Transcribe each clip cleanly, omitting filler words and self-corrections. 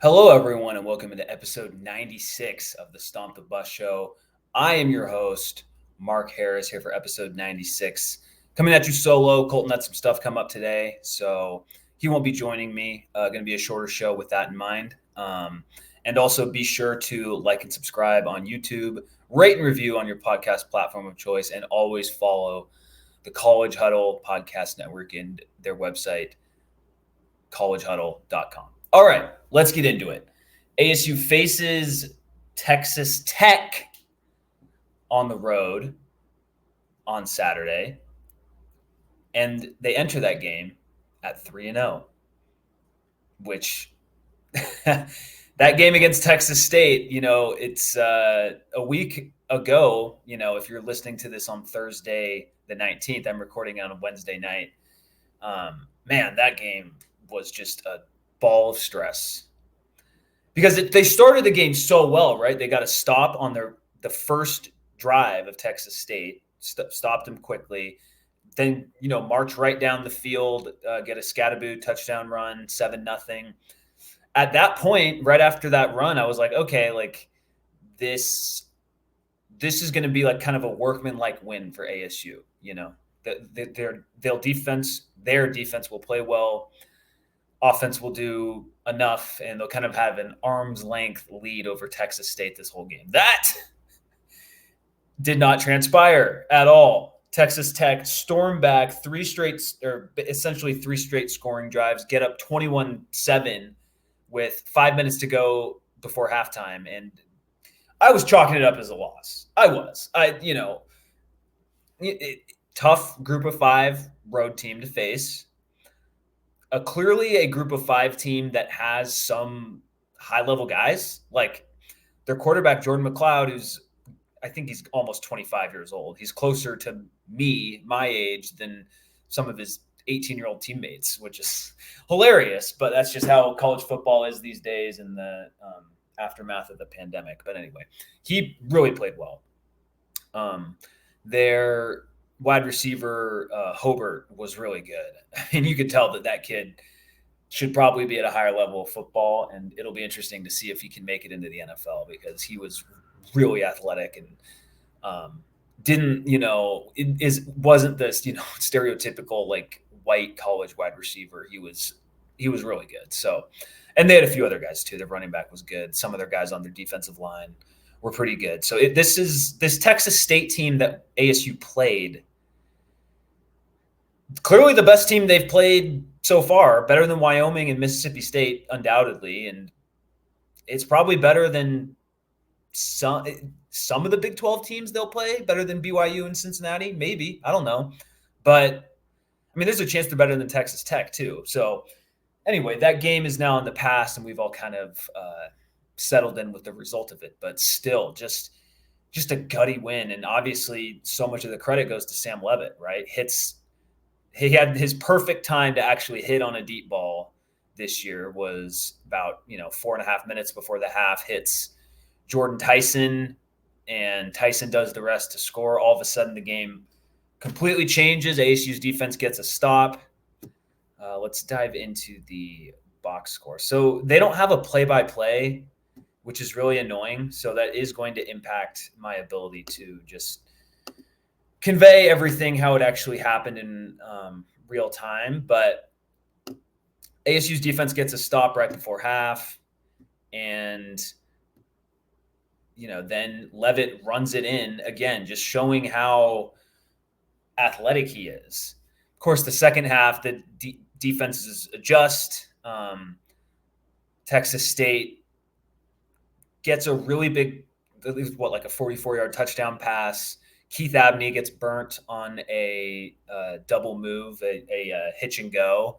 Hello, everyone, and welcome to episode 96 of the Stomp the Bus Show. I am your host, Mark Harris, here for episode 96. Coming at you solo. Colton had some stuff come up today, so he won't be joining me. Going to be a shorter show with that in mind. And also be sure to like and subscribe on YouTube, rate and review on your podcast platform of choice, and always follow the College Huddle Podcast Network and their website, collegehuddle.com. All right, let's get into it. ASU faces Texas Tech on the road on Saturday, and they enter that game at 3-0, which that game against Texas State, it's a week ago. If you're listening to this on Thursday the 19th, I'm recording on a Wednesday night. Man, that game was just a ball of stress because they started the game so well, right? They got a stop on the first drive of Texas State, stopped them quickly. Then, march right down the field, get a Scatterboot touchdown run, 7-0. At that point, right after that run, I was like, okay, like this is going to be like kind of a workman-like win for ASU. Their defense will play well. Offense will do enough, and they'll kind of have an arm's length lead over Texas State this whole game. That did not transpire at all. Texas Tech stormed back essentially three straight scoring drives, get up 21-7 with 5 minutes to go before halftime, and I was chalking it up as a loss. Tough group of five road team to face. Clearly a group of five team that has some high-level guys, like their quarterback, Jordan McLeod, I think he's almost 25 years old. He's closer to my age, than some of his 18-year-old teammates, which is hilarious, but that's just how college football is these days in the aftermath of the pandemic. But anyway, he really played well. Their wide receiver, Hobart, was really good. I mean, you could tell that kid should probably be at a higher level of football, and it'll be interesting to see if he can make it into the NFL because he was really athletic and wasn't this, stereotypical like white college wide receiver. He was really good. So, and they had a few other guys too. Their running back was good. Some of their guys on their defensive line were pretty good. So this Texas State team that ASU played, clearly the best team they've played so far, better than Wyoming and Mississippi State, undoubtedly. And it's probably better than some of the Big 12 teams they'll play, better than BYU and Cincinnati, maybe. I don't know. But, I mean, there's a chance they're better than Texas Tech, too. So, anyway, that game is now in the past, and we've all kind of settled in with the result of it. But still, just a gutty win. And obviously, so much of the credit goes to Sam Leavitt, right? He had his perfect time to actually hit on a deep ball this year was about 4.5 minutes before the half, hits Jordan Tyson, and Tyson does the rest to score. All of a sudden, the game completely changes. ASU's defense gets a stop. Let's dive into the box score. So they don't have a play-by-play, which is really annoying. So that is going to impact my ability to just convey everything how it actually happened in real time. But ASU's defense gets a stop right before half, and then Leavitt runs it in again, just showing how athletic he is. Of course, the second half, the defenses adjust. Texas State gets a really big, at least like a 44-yard touchdown pass. Keith Abney gets burnt on a double move, a hitch and go.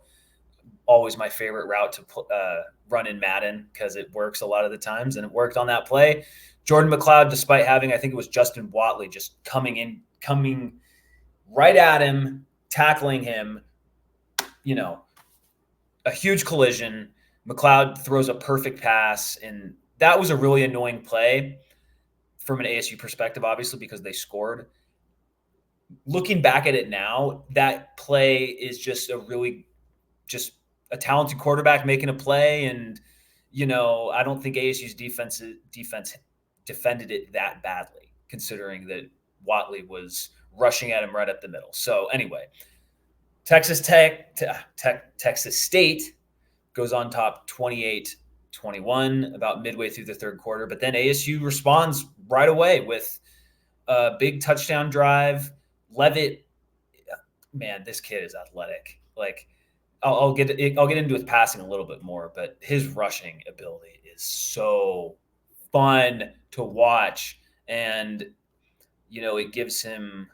Always my favorite route to run in Madden because it works a lot of the times, and it worked on that play. Jordan McLeod, despite having, I think it was Justin Watley, just coming right at him, tackling him, a huge collision. McLeod throws a perfect pass, and that was a really annoying play from an ASU perspective, obviously, because they scored. Looking back at it now, that play is just a talented quarterback making a play, and I don't think ASU's defense defended it that badly, considering that Watley was rushing at him right up the middle. So anyway, Texas State goes on top 28-21 about midway through the third quarter, but then ASU responds right away with a big touchdown drive. Leavitt, man, this kid is athletic. Like, I'll get into his passing a little bit more, but his rushing ability is so fun to watch, and it gives him.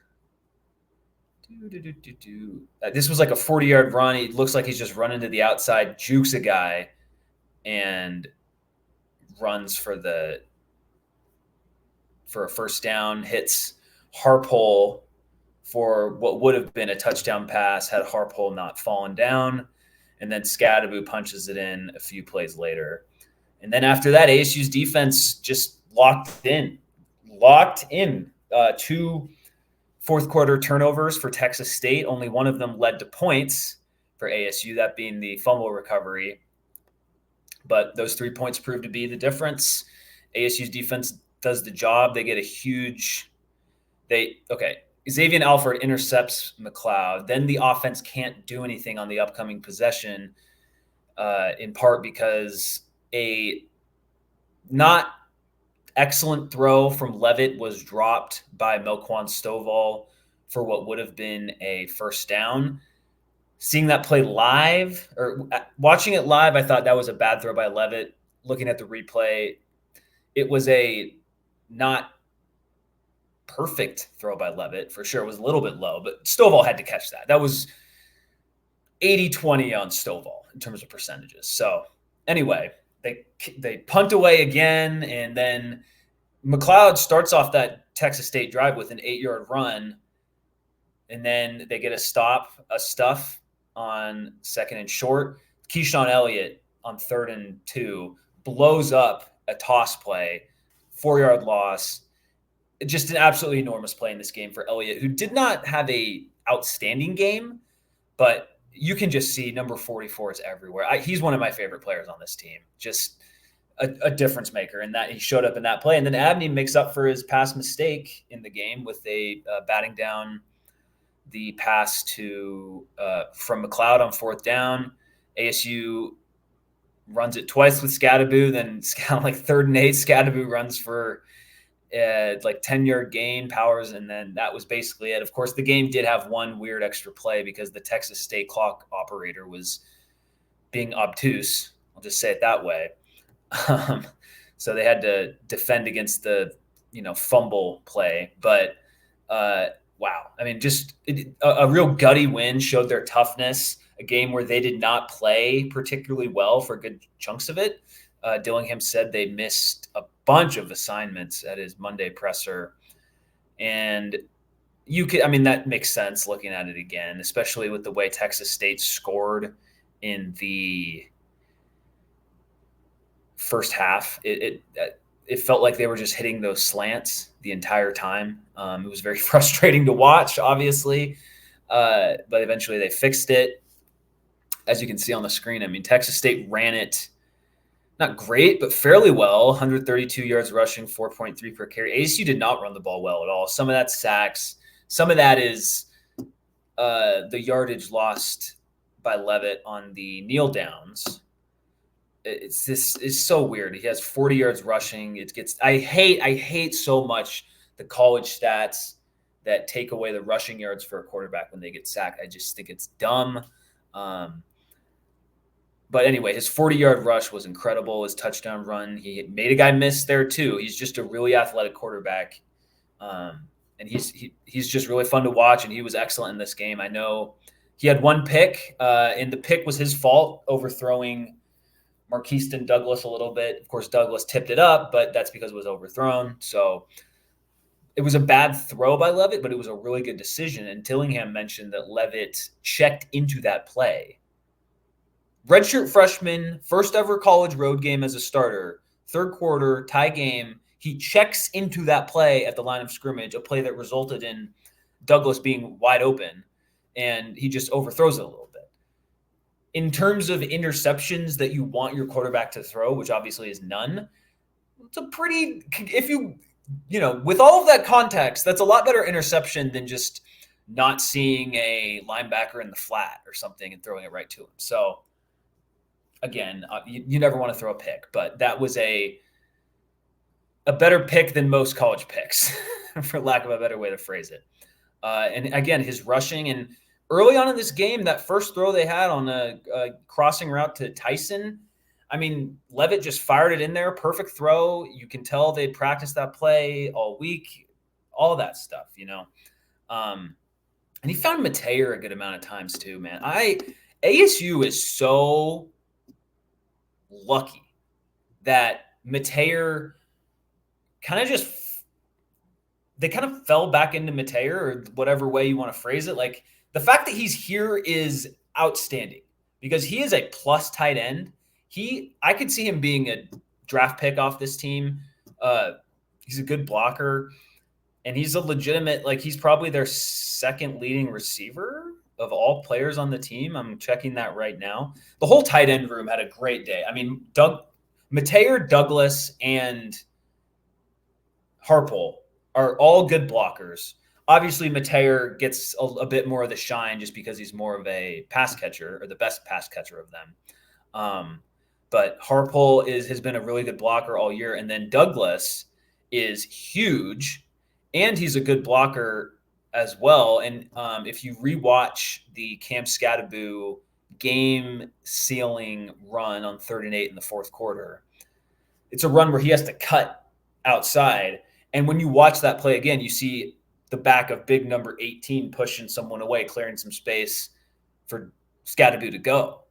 This was like a 40-yard run. He looks like he's just running to the outside, jukes a guy, and runs for a first down. Hits Harpole for what would have been a touchdown pass had Harpole not fallen down, and then Scadaboo punches it in a few plays later. And then after that, ASU's defense just locked in. Two fourth quarter turnovers for Texas State. Only one of them led to points for ASU, that being the fumble recovery. But those 3 points proved to be the difference. ASU's defense does the job. They get a huge Xavier Alford intercepts McLeod. Then the offense can't do anything on the upcoming possession, in part because a not excellent throw from Leavitt was dropped by Melquan Stovall for what would have been a first down. Seeing that play live, or watching it live, I thought that was a bad throw by Leavitt. Looking at the replay, it was a not perfect throw by Leavitt. For sure, it was a little bit low, but Stovall had to catch that. That was 80-20 on Stovall in terms of percentages. So anyway, they punt away again, and then McLeod starts off that Texas State drive with an 8-yard run, and then they get a stuff on second and short. Keyshawn Elliott on 3rd and 2 blows up a toss play, 4-yard loss. Just an absolutely enormous play in this game for Elliott, who did not have a outstanding game, but you can just see number 44 is everywhere. He's one of my favorite players on this team. Just a difference maker in that he showed up in that play. And then Abney makes up for his past mistake in the game with a batting down the pass to from McLeod on 4th down. ASU runs it twice with Scadaboo. Then like 3rd and 8, Scadaboo runs for like 10-yard gain, powers, and then that was basically it. Of course, the game did have one weird extra play because the Texas State clock operator was being obtuse. I'll just say it that way. So they had to defend against the fumble play. But wow, I mean, just a real gutty win, showed their toughness. A game where they did not play particularly well for good chunks of it. Dillingham said they missed a bunch of assignments at his Monday presser. And that makes sense looking at it again, especially with the way Texas State scored in the first half. It felt like they were just hitting those slants the entire time. It was very frustrating to watch, obviously, but eventually they fixed it. As you can see on the screen, I mean, Texas State ran it not great, but fairly well. 132 yards rushing, 4.3 per carry. ASU did not run the ball well at all. Some of that's sacks. Some of that is the yardage lost by Leavitt on the kneel downs. It's so weird. He has 40 yards rushing. I hate so much the college stats that take away the rushing yards for a quarterback when they get sacked. I just think it's dumb. But anyway, his 40-yard rush was incredible. His touchdown run, he made a guy miss there too. He's just a really athletic quarterback, and he's just really fun to watch. And he was excellent in this game. I know he had one pick, and the pick was his fault, overthrowing Marquiston Douglas a little bit. Of course, Douglas tipped it up, but that's because it was overthrown. So it was a bad throw by Leavitt, but it was a really good decision. And Dillingham mentioned that Leavitt checked into that play. Redshirt freshman, first ever college road game as a starter, 3rd quarter, tie game. He checks into that play at the line of scrimmage, a play that resulted in Douglas being wide open, and he just overthrows it a little bit. in terms of interceptions that you want your quarterback to throw, which obviously is none, it's a pretty, if with all of that context, that's a lot better interception than just not seeing a linebacker in the flat or something and throwing it right to him. So again, you never want to throw a pick, but that was a better pick than most college picks, for lack of a better way to phrase it. And again, his rushing, and early on in this game, that first throw they had on a crossing route to Tyson, I mean, Leavitt just fired it in there. Perfect throw. You can tell they practiced that play all week, all that stuff, And he found Mateer a good amount of times too, man. ASU is so lucky that Mateer they kind of fell back into Mateer, or whatever way you want to phrase it. Like, the fact that he's here is outstanding because he is a plus tight end. I could see him being a draft pick off this team. He's a good blocker, and he's a legitimate, he's probably their second leading receiver of all players on the team. I'm checking that right now. The whole tight end room had a great day. I mean, Mateer, Douglas, and Harpole are all good blockers. Obviously, Mateer gets a bit more of the shine just because he's more of a pass catcher, or the best pass catcher of them. But Harpole has been a really good blocker all year. And then Douglas is huge, and he's a good blocker as well. And if you rewatch the Cam Skattebo game-sealing run on 3rd and 8 in the fourth quarter, it's a run where he has to cut outside. And when you watch that play again, you see the back of big number 18 pushing someone away, clearing some space for Skattebo to go.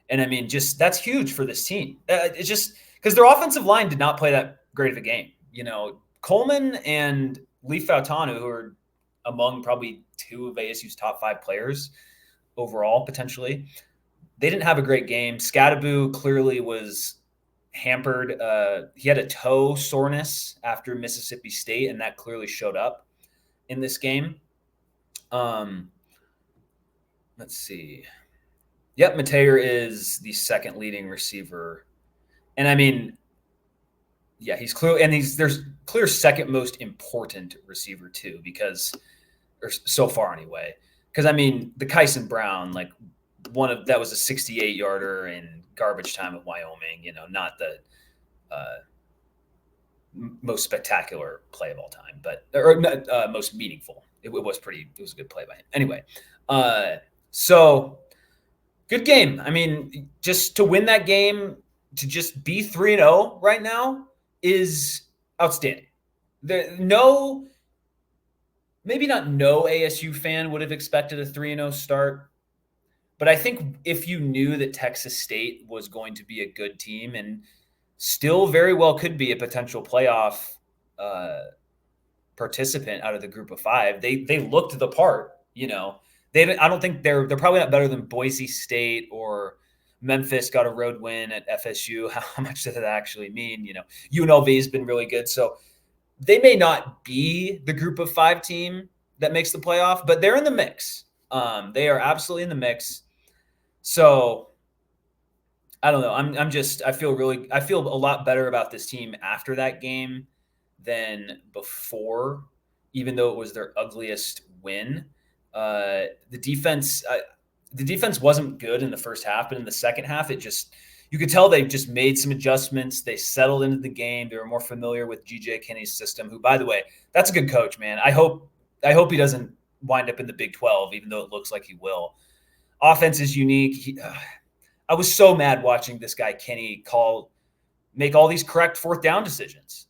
And I mean, that's huge for this team. It's just because their offensive line did not play that great of a game. Coleman and Lee Fautanu, who are among probably 2 of ASU's top 5 players overall, potentially, they didn't have a great game. Skattebo clearly was hampered. He had a toe soreness after Mississippi State, and that clearly showed up in this game. Let's see. Yep, Mateer is the second leading receiver. And I mean, yeah, he's clear, and there's clear second most important receiver too, or so far anyway. Because I mean, the Kyson Brown, that was a 68-yarder in garbage time at Wyoming, not the most spectacular play of all time, or most meaningful. It was a good play by him. Anyway, so good game. I mean, just to win that game, to just be 3-0 right now is outstanding. Maybe not no ASU fan would have expected a 3-0 start, but I think if you knew that Texas State was going to be a good team and still very well could be a potential playoff participant out of the group of 5, they looked the part. I don't think they're probably not better than Boise State or Memphis. Got a road win at FSU. How much does that actually mean? UNLV has been really good, so they may not be the group of 5 team that makes the playoff, but they're in the mix. They are absolutely in the mix. So I don't know. I feel a lot better about this team after that game than before, even though it was their ugliest win. The defense wasn't good in the first half, but in the second half, you could tell they just made some adjustments. They settled into the game. They were more familiar with GJ Kinney's system, who, by the way, that's a good coach, man. I hope he doesn't wind up in the Big 12, even though it looks like he will. Offense is unique. I was so mad watching this guy Kinney make all these correct 4th down decisions.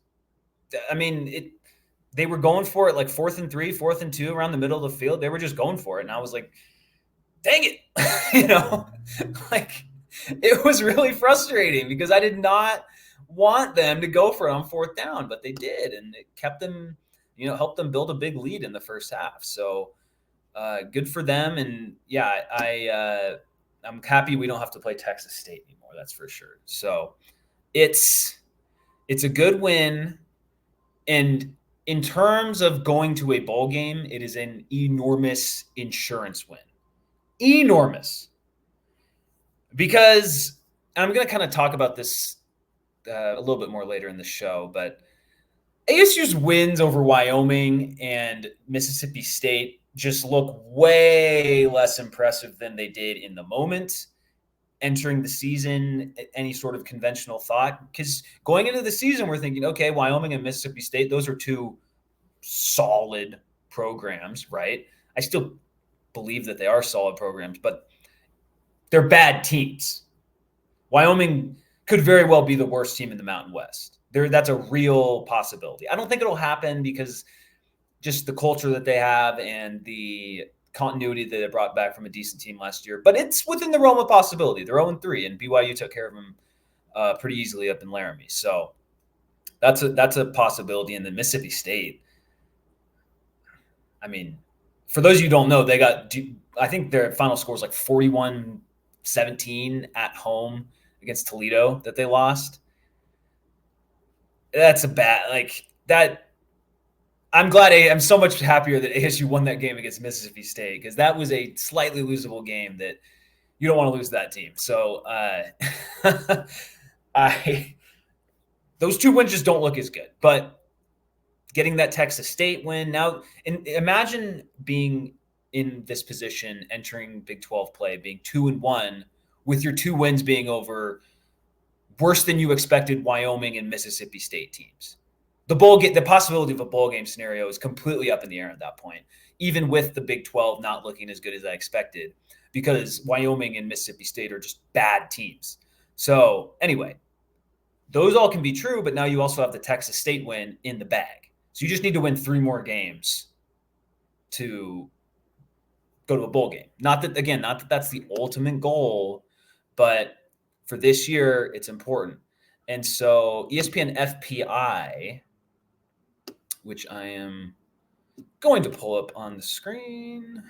I mean, they were going for it 4th and 3, 4th and 2 around the middle of the field. They were just going for it. And I was like, dang it. It was really frustrating because I did not want them to go for it on 4th down, but they did. And it kept them, helped them build a big lead in the first half. So good for them. And yeah, I'm happy we don't have to play Texas State anymore. That's for sure. So it's a good win. And in terms of going to a bowl game, it is an enormous insurance win. Enormous. because I'm going to kind of talk about this a little bit more later in the show, but ASU's wins over Wyoming and Mississippi State just look way less impressive than they did in the moment entering the season. Any sort of conventional thought, because going into the season we're thinking, okay, Wyoming and Mississippi State, those are two solid programs, right? I still believe that they are solid programs, but they're bad teams. Wyoming could very well be the worst team in the Mountain West. That's a real possibility. I don't think it'll happen because just the culture that they have and the continuity that they brought back from a decent team last year. But it's within the realm of possibility. They're 0-3, and BYU took care of them pretty easily up in Laramie. So that's a possibility. And then Mississippi State, I mean, for those of you who don't know, they got, I think their final score is like 41-17 at home against Toledo that they lost. That's a bad, like that. I'm glad I'm so much happier that ASU won that game against Mississippi State, because that was a slightly losable game that you don't want to lose that team. So those two wins just don't look as good. But getting that Texas State win now, and imagine being in this position, entering Big 12 play, being 2-1, with your two wins being over worse than you expected Wyoming and Mississippi State teams. The possibility of a bowl game scenario is completely up in the air at that point, even with the Big 12 not looking as good as I expected, because Wyoming and Mississippi State are just bad teams. So anyway, those all can be true, but now you also have the Texas State win in the bag. So you just need to win 3 more games to go to a bowl game. Not that that's the ultimate goal, but for this year, it's important. And so ESPN FPI, which I am going to pull up on the screen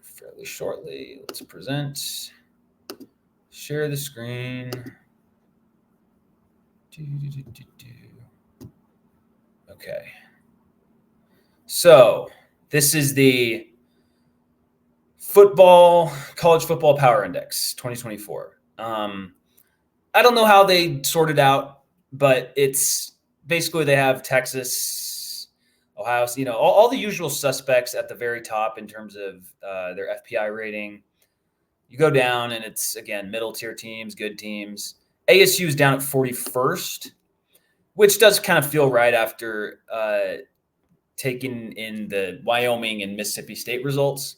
fairly shortly. Let's present, share the screen. Okay. So this is the college football power index 2024. I don't know how they sorted out, but it's basically they have Texas, Ohio, all the usual suspects at the very top in terms of their FPI rating. You go down and it's, again, middle tier teams, good teams. ASU is down at 41st, which does kind of feel right after taking in the Wyoming and Mississippi State results.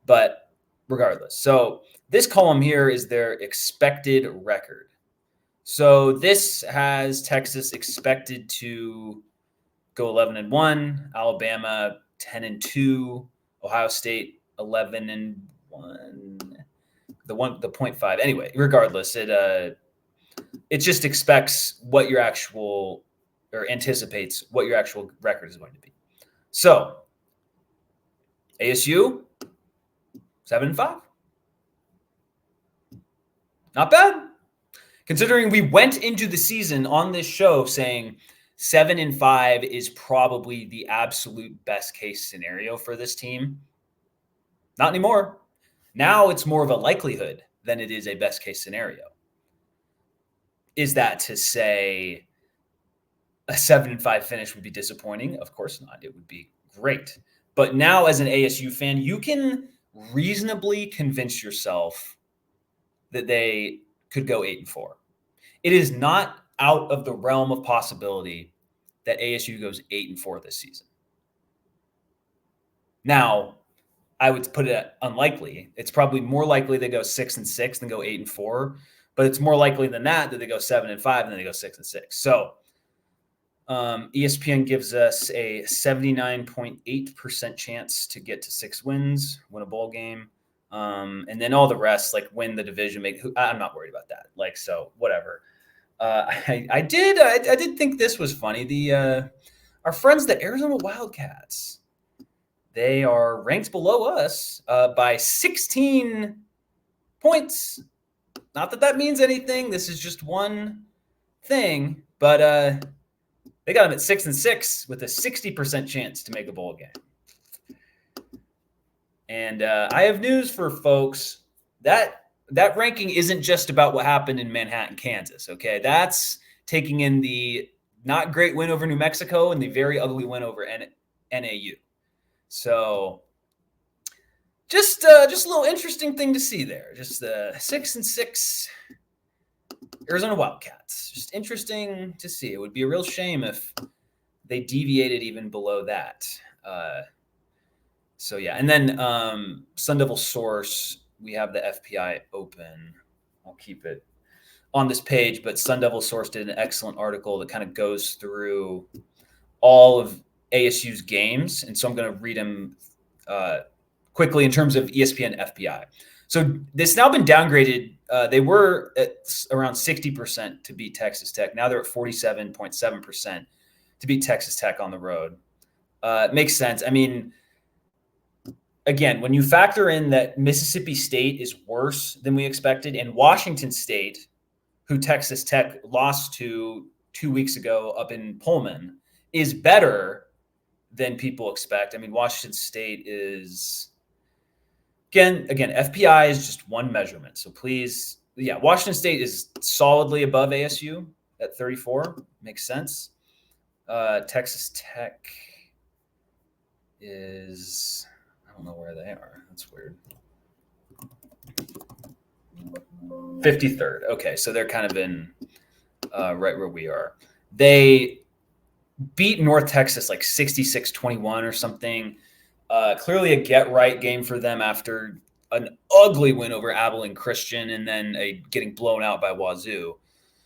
But regardless, so this column here is their expected record. So this has Texas expected to go 11-1, Alabama 10-2, Ohio State 11-1, the 0.5. Anyway, regardless, it just expects what your actual, or anticipates what your actual record is going to be. So ASU 7-5, not bad. Considering we went into the season on this show saying 7-5 is probably the absolute best case scenario for this team. Not anymore. Now it's more of a likelihood than it is a best case scenario. Is that to say a 7-5 finish would be disappointing? Of course not. It would be great. But now as an ASU fan, you can reasonably convince yourself that they could go 8-4. It is not out of the realm of possibility that ASU goes 8-4 this season. Now, I would put it unlikely. It's probably more likely they go 6-6 than go 8-4, but it's more likely than that they go 7-5 and then they go 6-6. So ESPN gives us a 79.8% chance to get to 6 wins, win a bowl game. And then all the rest, like win the division, I'm not worried about that. Like, so whatever. I did think this was funny. Our friends, the Arizona Wildcats, they are ranked below us by 16 points. Not that means anything. This is just one thing, but they got them at 6-6 with a 60% chance to make a bowl game. And I have news for folks that ranking isn't just about what happened in Manhattan, Kansas. Okay, that's taking in the not great win over New Mexico and the very ugly win over NAU. So just a little interesting thing to see there. Just the 6-6 Arizona Wildcats. Just interesting to see. It would be a real shame if they deviated even below that. So yeah, and then Sun Devil Source, we have the FPI open. I'll keep it on this page, but Sun Devil Source did an excellent article that kind of goes through all of ASU's games, and so I'm going to read them quickly in terms of ESPN FPI. So this now been downgraded. They were at around 60% to beat Texas Tech. Now they're at 47.7% to beat Texas Tech on the road. Makes sense. I mean, again, when you factor in that Mississippi State is worse than we expected, and Washington State, who Texas Tech lost to 2 weeks ago up in Pullman, is better than people expect. I mean, Washington State is again, FPI is just one measurement. So please, yeah, Washington State is solidly above ASU at 34. Makes sense. Texas Tech is, I don't know where they are. That's weird. 53rd. Okay, so they're kind of in right where we are. They beat North Texas like 66-21 or something. Clearly a get-right game for them after an ugly win over Abilene Christian and then getting blown out by Wazoo.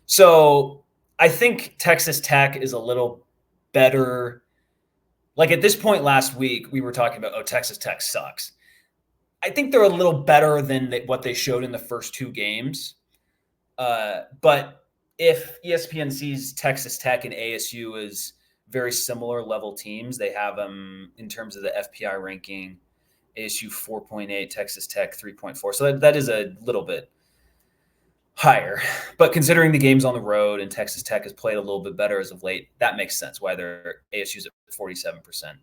So I think Texas Tech is a little better. Like at this point last week, we were talking about, oh, Texas Tech sucks. I think they're a little better than what they showed in the first two games. But if ESPN sees Texas Tech and ASU as very similar level teams, they have them in terms of the FPI ranking, ASU 4.8, Texas Tech 3.4. So that is a little bit higher. But considering the games on the road and Texas Tech has played a little bit better as of late, that makes sense why their ASU's at 47%.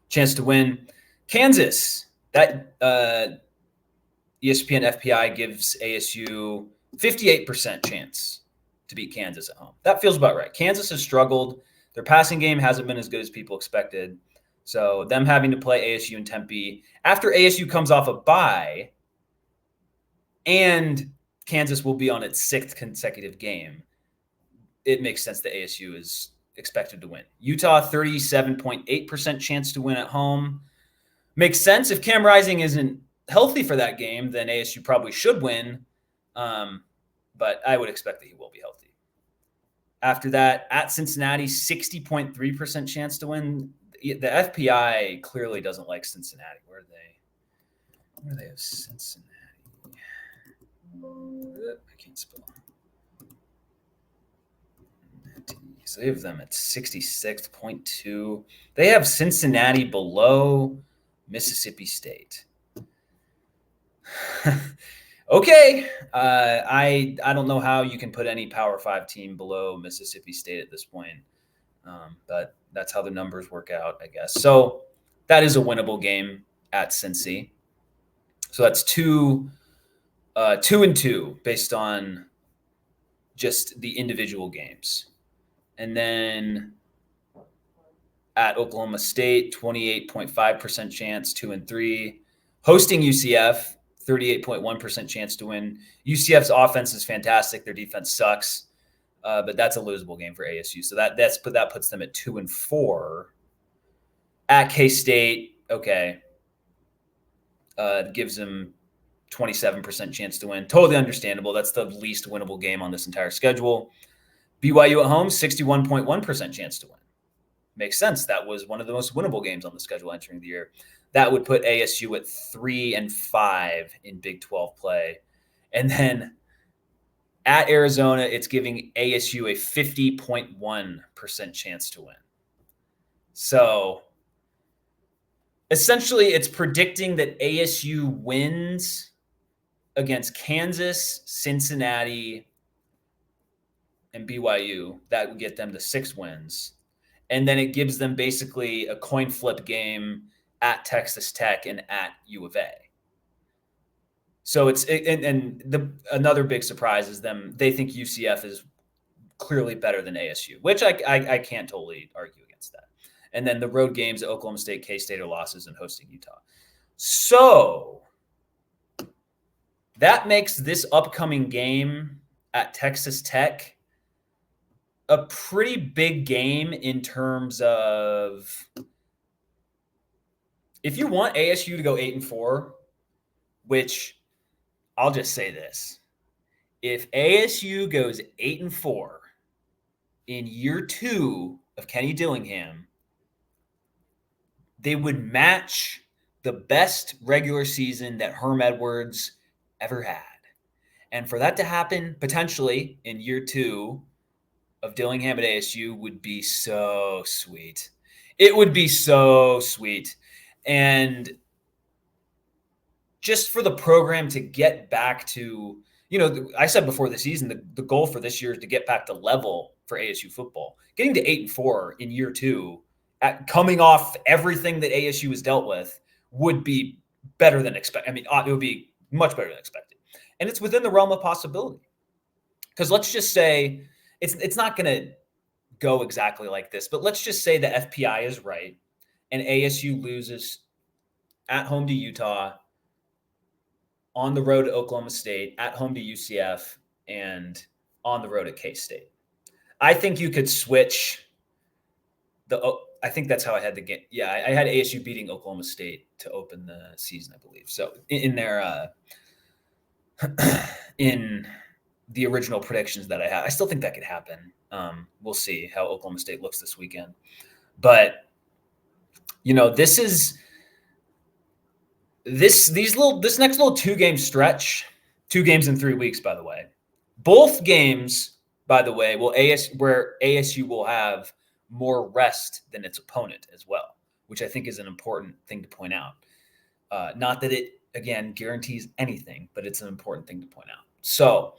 Chance to win. Kansas, that ESPN FPI gives ASU 58% chance to beat Kansas at home. That feels about right. Kansas has struggled. Their passing game hasn't been as good as people expected. So them having to play ASU in Tempe after ASU comes off a bye and Kansas will be on its sixth consecutive game, it makes sense that ASU is expected to win. Utah, 37.8% chance to win at home. Makes sense. If Cam Rising isn't healthy for that game, then ASU probably should win. But I would expect that he will be healthy. After that, at Cincinnati, 60.3% chance to win. The FPI clearly doesn't like Cincinnati. Where are they? Where do they have Cincinnati? I can't spell. So they have them at 66.2. They have Cincinnati below Mississippi State. Okay. I don't know how you can put any Power 5 team below Mississippi State at this point. But that's how the numbers work out, I guess. So that is a winnable game at Cincy. So that's 2-2 based on just the individual games. And then at Oklahoma State, 28.5% chance, 2-3. Hosting UCF, 38.1% chance to win. UCF's offense is fantastic. Their defense sucks, but that's a losable game for ASU. So that puts them at 2-4. At K-State, okay, gives them 27% chance to win. Totally understandable. That's the least winnable game on this entire schedule. BYU at home, 61.1% chance to win. Makes sense. That was one of the most winnable games on the schedule entering the year. That would put ASU at 3-5 in Big 12 play. And then at Arizona, it's giving ASU a 50.1% chance to win. So essentially, it's predicting that ASU wins against Kansas, Cincinnati, and BYU. That would get them to 6 wins. And then it gives them basically a coin flip game at Texas Tech and at U of A. So another big surprise is they think UCF is clearly better than ASU, which I can't totally argue against that. And then the road games at Oklahoma State, K-State are losses, and hosting Utah. So that makes this upcoming game at Texas Tech a pretty big game in terms of if you want ASU to go 8-4, which I'll just say this. If ASU goes 8-4 in year 2 of Kenny Dillingham, they would match the best regular season that Herm Edwards ever had. And for that to happen potentially in year 2 of Dillingham at ASU would be so sweet. It would be so sweet. And just for the program to get back to, I said before the season, the goal for this year is to get back to level for ASU football. Getting to 8-4 in year 2, coming off everything that ASU has dealt with, would be better than expected. I mean, it would be much better than expected. And it's within the realm of possibility. Because let's just say it's not going to go exactly like this, but let's just say the FPI is right and ASU loses at home to Utah, on the road to Oklahoma State, at home to UCF, and on the road at K-State. I think you could switch I think that's how I had the game. Yeah, I had ASU beating Oklahoma State to open the season, I believe. So in their in the original predictions that I had, I still think that could happen. We'll see how Oklahoma State looks this weekend. But this is this next little 2-game stretch, 2 games in 3 weeks, by the way. Both games, by the way, where ASU will have more rest than its opponent as well, which I think is an important thing to point out. Not that it, again, guarantees anything, but it's an important thing to point out. So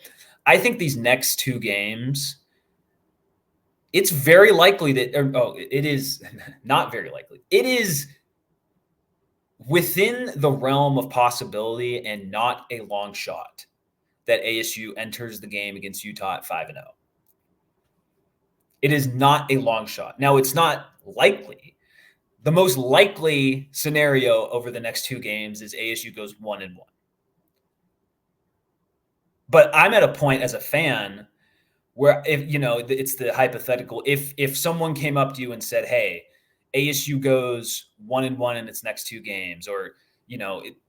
I think these next 2 games, it's very likely that it is not very likely. It is within the realm of possibility and not a long shot that ASU enters the game against Utah at 5-0. It is not a long shot. Now, it's not likely. The most likely scenario over the next 2 games is ASU goes 1-1. But I'm at a point as a fan where, if it's the hypothetical, if someone came up to you and said, hey, ASU goes 1-1 in its next 2 games, or,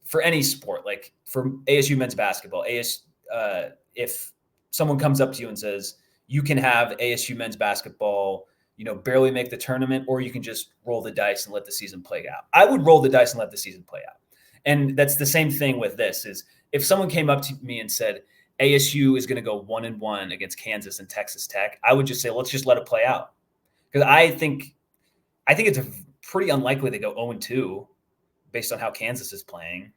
for any sport, like for ASU men's basketball, if someone comes up to you and says, you can have ASU men's basketball, barely make the tournament, or you can just roll the dice and let the season play out. I would roll the dice and let the season play out. And that's the same thing with this is if someone came up to me and said, ASU is going to go 1-1 against Kansas and Texas Tech, I would just say, let's just let it play out. Because I think it's pretty unlikely they go 0-2 based on how Kansas is playing.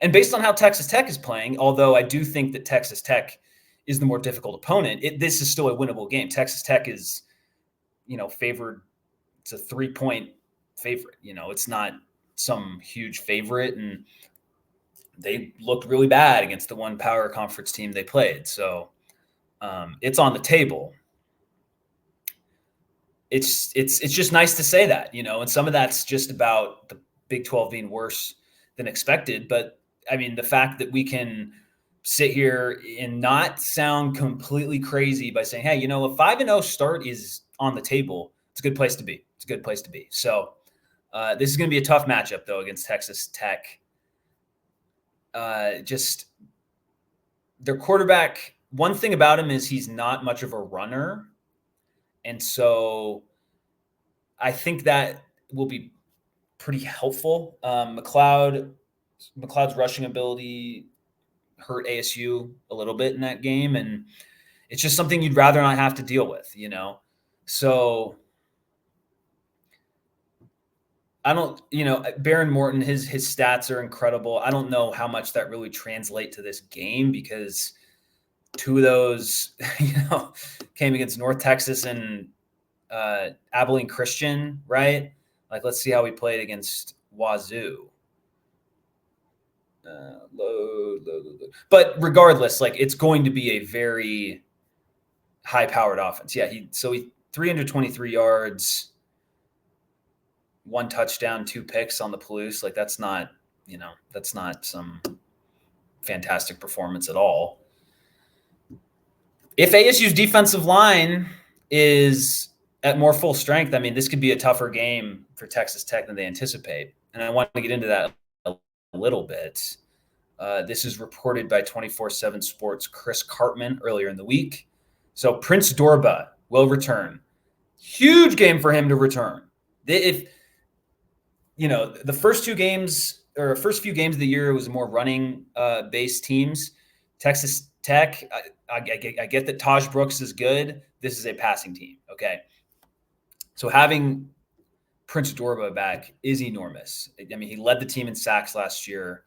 And based on how Texas Tech is playing, although I do think that Texas Tech is the more difficult opponent, this is still a winnable game. Texas Tech is, favored. It's a 3-point favorite. It's not some huge favorite. And they looked really bad against the one power conference team they played. So it's on the table. It's just nice to say that, and some of that's just about the Big 12 being worse than expected. But I mean, the fact that we can sit here and not sound completely crazy by saying, hey, a 5-0 start is on the table. It's a good place to be. It's a good place to be. So this is going to be a tough matchup, though, against Texas Tech. Just their quarterback, one thing about him is he's not much of a runner. And so I think that will be pretty helpful. McLeod's rushing ability hurt ASU a little bit in that game. And it's just something you'd rather not have to deal with, So I don't, Baron Morton, his stats are incredible. I don't know how much that really translates to this game because 2 of those, came against North Texas and Abilene Christian, right? Like, let's see how we played against Wazoo. Load. But regardless, like it's going to be a very high-powered offense. Yeah, he 323 yards, 1 touchdown, 2 picks on the Palouse. Like that's not some fantastic performance at all. If ASU's defensive line is at more full strength, I mean, this could be a tougher game for Texas Tech than they anticipate. And I want to get into that a little bit. This is reported by 24/7 Sports' Chris Cartman earlier in the week. So Prince Dorba will return. Huge game for him to return. If the first few games of the year was more running based teams. Texas Tech, I get that Taj Brooks is good. This is a passing team. Okay. So having Prince Dorba back is enormous. I mean, he led the team in sacks last year.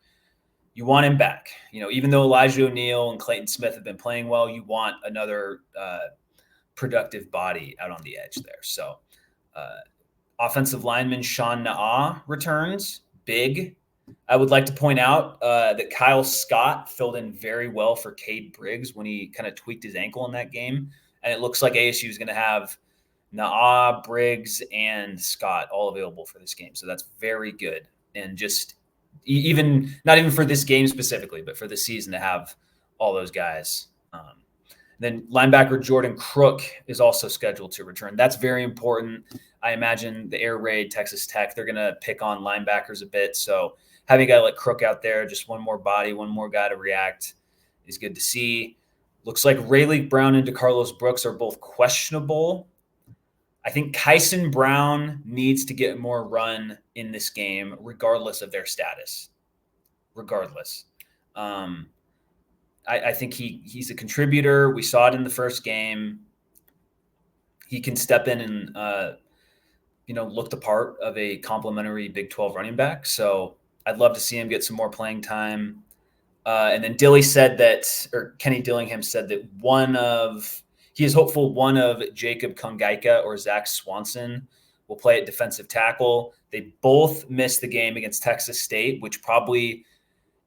You want him back. Even though Elijah O'Neal and Clayton Smith have been playing well, you want another productive body out on the edge there. So offensive lineman Sean Na'a returns. Big. I would like to point out that Kyle Scott filled in very well for Cade Briggs when he kind of tweaked his ankle in that game. And it looks like ASU is going to have Na'a, Briggs, and Scott all available for this game. So that's very good. And just not even for this game specifically, but for the season to have all those guys. Then linebacker Jordan Crook is also scheduled to return. That's very important. I imagine the air raid, Texas Tech, they're going to pick on linebackers a bit. So having a guy like Crook out there, just one more body, one more guy to react is good to see. Looks like Rayleigh Brown and DeCarlos Brooks are both questionable. I think Kyson Brown needs to get more run in this game, regardless of their status. Regardless. I think he's a contributor. We saw it in the first game. He can step in and look the part of a complimentary Big 12 running back. So I'd love to see him get some more playing time. And then Kenny Dillingham said that he is hopeful one of Jacob Kungaika or Zach Swanson will play at defensive tackle. They both missed the game against Texas State, which probably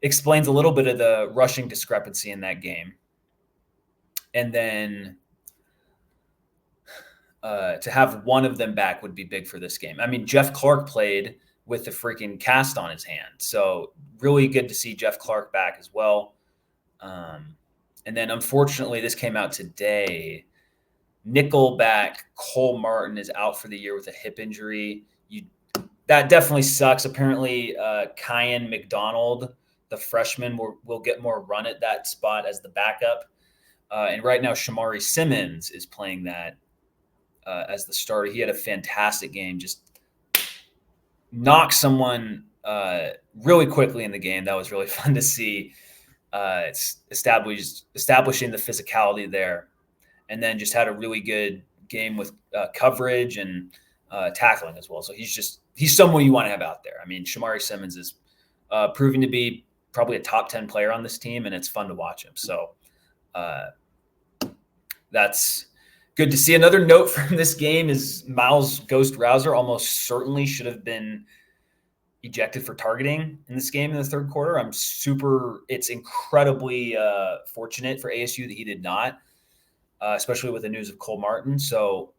explains a little bit of the rushing discrepancy in that game. And then to have one of them back would be big for this game. I mean, Jeff Clark played with the freaking cast on his hand. So really good to see Jeff Clark back as well. And then unfortunately, this came out today. Nickelback Cole Martin is out for the year with a hip injury. That definitely sucks. Apparently, Kyan McDonald, the freshman, will get more run at that spot as the backup. And right now, Shamari Simmons is playing that as the starter. He had a fantastic game, just knocked someone really quickly in the game. That was really fun to see. It's establishing the physicality there, and then just had a really good game with coverage and tackling as well. So he's someone you want to have out there. I mean, Shamari Simmons is proving to be probably a top 10 player on this team, and it's fun to watch him. So that's good to see. Another note from this game is Miles Ghost Rouser almost certainly should have been ejected for targeting in this game in the third quarter. It's incredibly fortunate for ASU that he did not, especially with the news of Cole Martin. So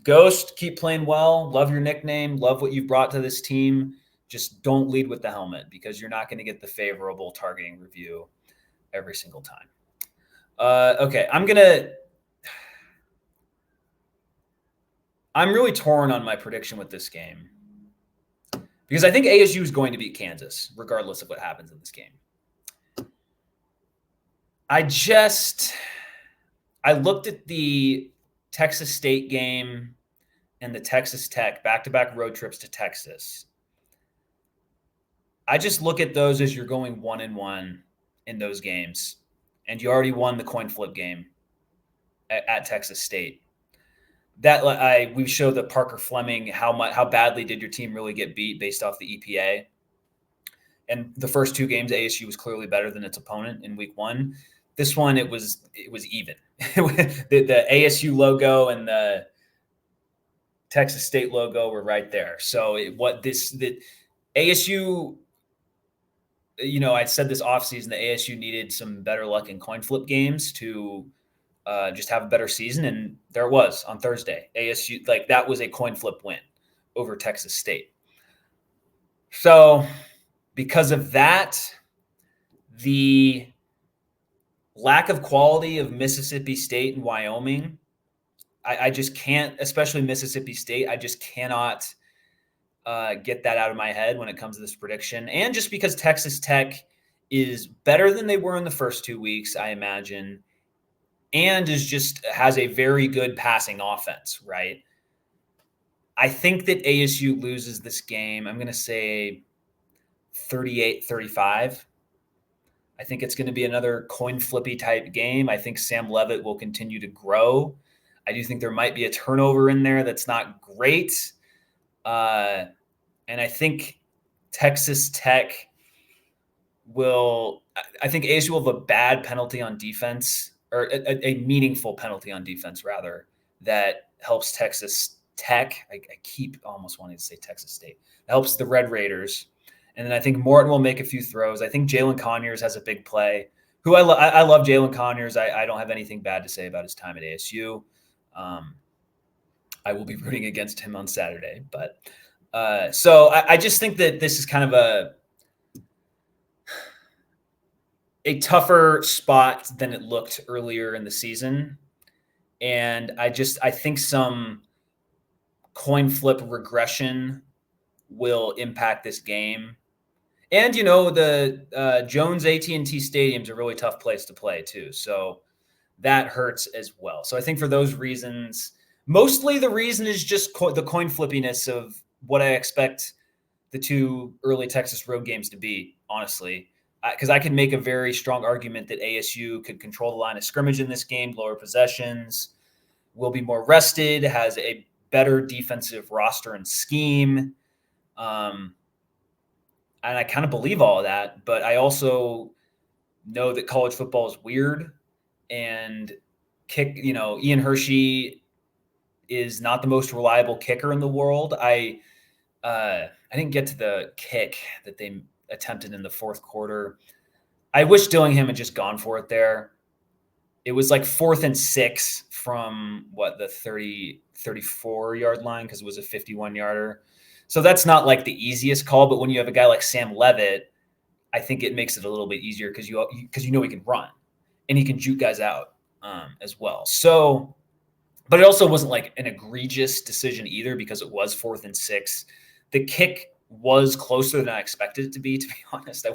Ghost, keep playing well. Love your nickname. Love what you've brought to this team. Just don't lead with the helmet because you're not going to get the favorable targeting review every single time. Okay, I'm really torn on my prediction with this game because I think ASU is going to beat Kansas regardless of what happens in this game. I looked at the Texas State game and the Texas Tech back-to-back road trips to Texas. I just look at those as you're going 1-1 in those games, and you already won the coin flip game at Texas State. We showed the Parker Fleming how badly did your team really get beat based off the EPA. And the first two games, ASU was clearly better than its opponent in week one. This one, it was even. the ASU logo and the Texas State logo were right there. So ASU I said this offseason that ASU needed some better luck in coin flip games to just have a better season. And there it was on Thursday. ASU, like that was a coin flip win over Texas State. So because of that, the lack of quality of Mississippi State and Wyoming, I just can't, especially Mississippi State, I just cannot get that out of my head when it comes to this prediction. And just because Texas Tech is better than they were in the first 2 weeks, I imagine, and has a very good passing offense, right? I think that ASU loses this game. I'm going to say 38-35. I think it's going to be another coin flippy type game. I think Sam Leavitt will continue to grow. I do think there might be a turnover in there that's not great. And I think Texas Tech I think ASU will have a bad penalty on defense, or a meaningful penalty on defense, rather, that helps Texas Tech. I keep almost wanting to say Texas State. It helps the Red Raiders. And then I think Morton will make a few throws. I think Jalen Conyers has a big play. I love Jalen Conyers. I don't have anything bad to say about his time at ASU. I will be rooting against him on Saturday. But so I just think that this is kind of a tougher spot than it looked earlier in the season. And I think some coin flip regression will impact this game. And, the Jones AT&T Stadium's a really tough place to play too. So that hurts as well. So I think for those reasons, mostly the reason is just the coin flippiness of what I expect the two early Texas road games to be, honestly. Because I can make a very strong argument that ASU could control the line of scrimmage in this game, lower possessions, will be more rested, has a better defensive roster and scheme. And I kind of believe all of that, but I also know that college football is weird, and Ian Hershey is not the most reliable kicker in the world. I didn't get to the kick that they attempted in the fourth quarter. I wish Dillingham had just gone for it there. It was like 4th and 6 from the 34-yard line, because it was a 51-yarder. So that's not like the easiest call, but when you have a guy like Sam Leavitt, I think it makes it a little bit easier because he can run and he can juke guys out as well. So, but it also wasn't like an egregious decision either, because it was 4th and 6. The kick was closer than I expected it to be honest.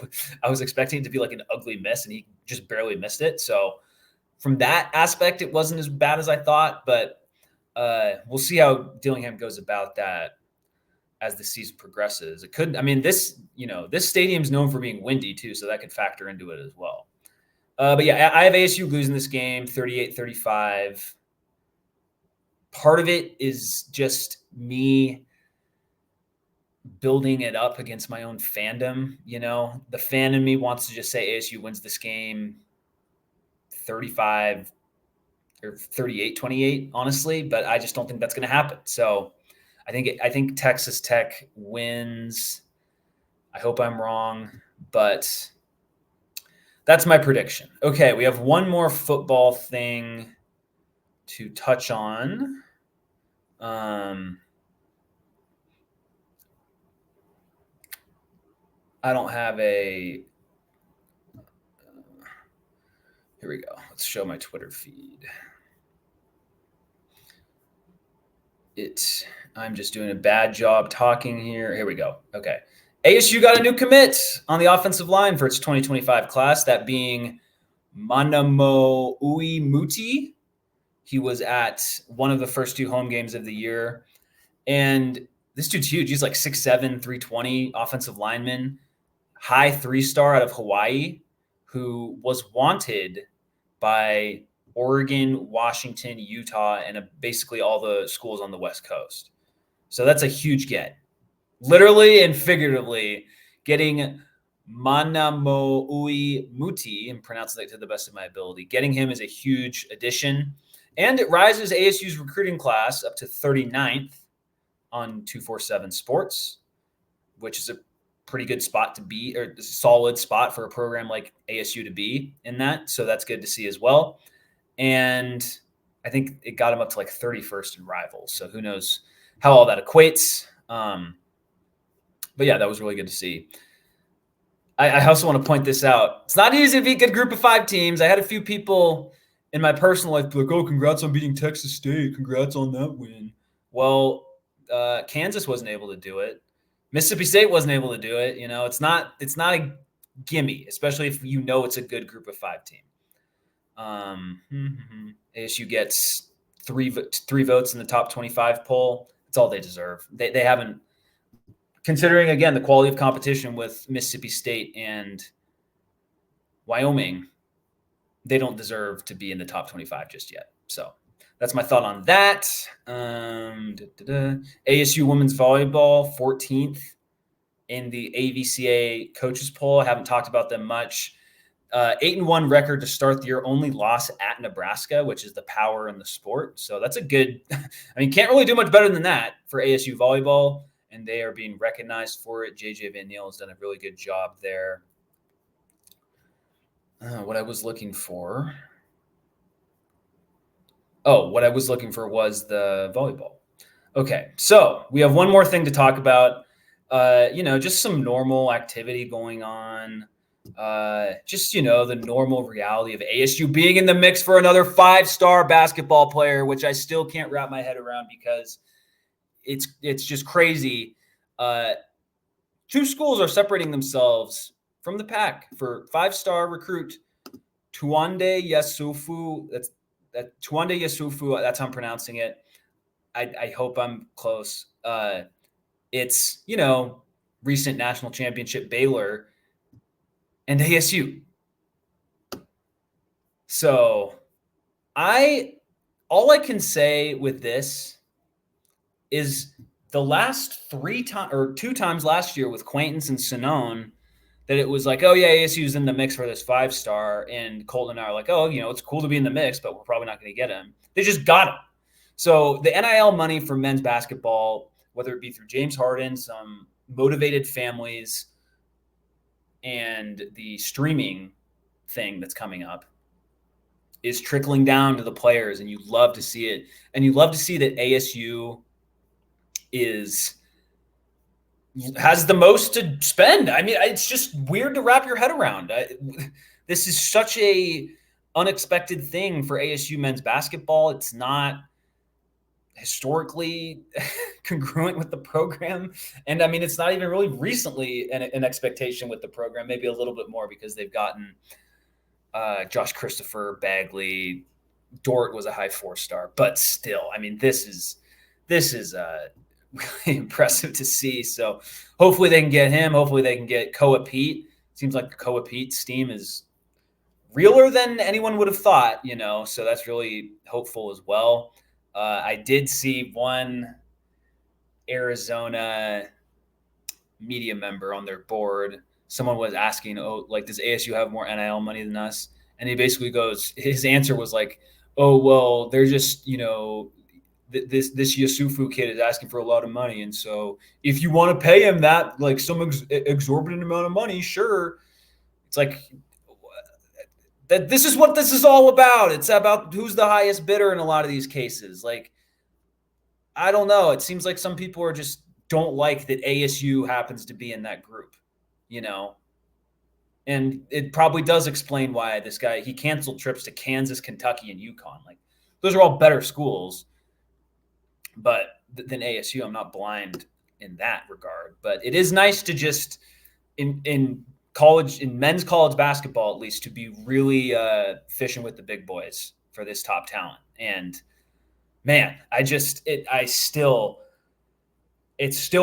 I was expecting it to be like an ugly miss, and he just barely missed it. So from that aspect, it wasn't as bad as I thought, but we'll see how Dillingham goes about that as the season progresses. It could, this stadium's known for being windy too, so that could factor into it as well. But yeah, I have ASU losing this game 38-35. Part of it is just me building it up against my own fandom. The fan in me wants to just say ASU wins this game 35 or 38-28, honestly, but I just don't think that's going to happen. So I think Texas Tech wins. I hope I'm wrong, but that's my prediction. Okay, we have one more football thing to touch on. I don't have a. Here we go. Let's show my Twitter feed. I'm just doing a bad job talking here. Here we go. Okay. ASU got a new commit on the offensive line for its 2025 class, that being Manamo Uimuti. He was at one of the first 2 home games of the year. And this dude's huge. He's like 6'7", 320 offensive lineman, high 3-star out of Hawaii, who was wanted by Oregon, Washington, Utah, and basically all the schools on the West Coast. So that's a huge get. Literally and figuratively, getting Manamoui Muti, and pronouncing that to the best of my ability, getting him is a huge addition. And it rises ASU's recruiting class up to 39th on 247 Sports, which is a pretty good spot to be, or solid spot for a program like ASU to be in that. So that's good to see as well. And I think it got him up to like 31st in rivals. So who knows how all that equates. But yeah, that was really good to see. I also want to point this out. It's not easy to beat good group of 5 teams. I had a few people in my personal life be like, oh, congrats on beating Texas State. Congrats on that win. Well, Kansas wasn't able to do it. Mississippi State wasn't able to do it. It's not a gimme, especially if you know it's a good group of 5 team. ASU gets three votes in the top 25 poll. That's all they deserve. They haven't, considering again the quality of competition with Mississippi State and Wyoming, they don't deserve to be in the top 25 just yet. So that's my thought on that. ASU women's volleyball 14th in the AVCA coaches poll. I haven't talked about them much. 8-1 record to start the year, only loss at Nebraska, which is the power in the sport. So that's a good, can't really do much better than that for ASU volleyball, and they are being recognized for it. JJ Van Niel has done a really good job there. What I was looking for was the volleyball. Okay, so we have one more thing to talk about. Just some normal activity going on. The normal reality of ASU being in the mix for another 5-star basketball player, which I still can't wrap my head around because it's just crazy. 2 schools are separating themselves from the pack for 5-star recruit Tuande Yasufu. Tuande Yasufu. That's how I'm pronouncing it. I hope I'm close. It's recent national championship Baylor and ASU. So all I can say with this is the last 2 times last year with Quaintance and Sinone, that it was like, oh yeah, ASU's in the mix for this 5-star, and Colton and I are like, oh, it's cool to be in the mix, but we're probably not going to get him. They just got him. So the NIL money for men's basketball, whether it be through James Harden, some motivated families, and the streaming thing that's coming up, is trickling down to the players, and you love to see it. And you love to see that ASU has the most to spend. It's just weird to wrap your head around. This is such a unexpected thing for ASU men's basketball. It's not historically congruent with the program. And it's not even really recently an expectation with the program, maybe a little bit more because they've gotten Josh Christopher, Bagley, Dort was a high 4-star, but still, this is really impressive to see. So hopefully they can get him. Hopefully they can get Koa Pete. Seems like the Koa Pete steam is realer than anyone would have thought, so that's really hopeful as well. I did see one Arizona media member on their board. Someone was asking, does ASU have more NIL money than us? And he basically his answer was like, oh, well, they're just, this Yasufu kid is asking for a lot of money. And so if you want to pay him that, like some exorbitant amount of money, sure. It's like, that this is what this is all about. It's about who's the highest bidder in a lot of these cases. Like, I don't know. It seems like some people just don't like that ASU happens to be in that group, and it probably does explain why this guy, he canceled trips to Kansas, Kentucky, and UConn. Like, those are all better schools, but than ASU. I'm not blind in that regard, but it is nice to just in college, in men's college basketball, at least, to be really fishing with the big boys for this top talent. And man, it's still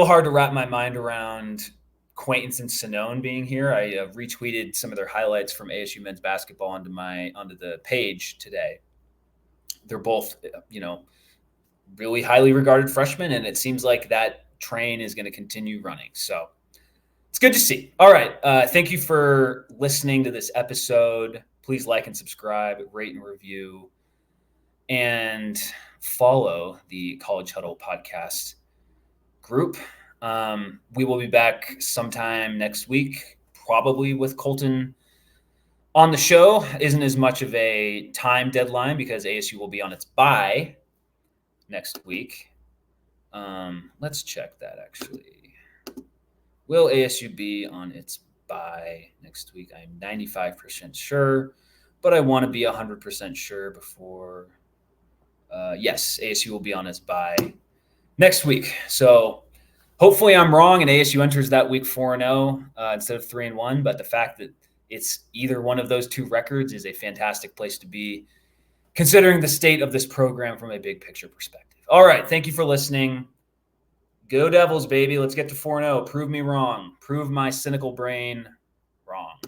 hard to wrap my mind around Quaintance and Sinone being here. I retweeted some of their highlights from ASU men's basketball onto the page today. They're both, really highly regarded freshmen, and it seems like that train is going to continue running. So it's good to see. All right. Thank you for listening to this episode. Please like and subscribe, rate and review, and follow the College Huddle podcast group. We will be back sometime next week, probably with Colton on the show. Isn't as much of a time deadline because ASU will be on its bye next week. Let's check that actually. Will ASU be on its bye next week? I'm 95% sure, but I want to be 100% sure before. Yes, ASU will be on its bye next week. So hopefully I'm wrong and ASU enters that week 4-0 instead of 3-1. But the fact that it's either one of those two records is a fantastic place to be, considering the state of this program from a big picture perspective. All right. Thank you for listening. Go Devils, baby. Let's get to 4-0. Prove me wrong. Prove my cynical brain wrong.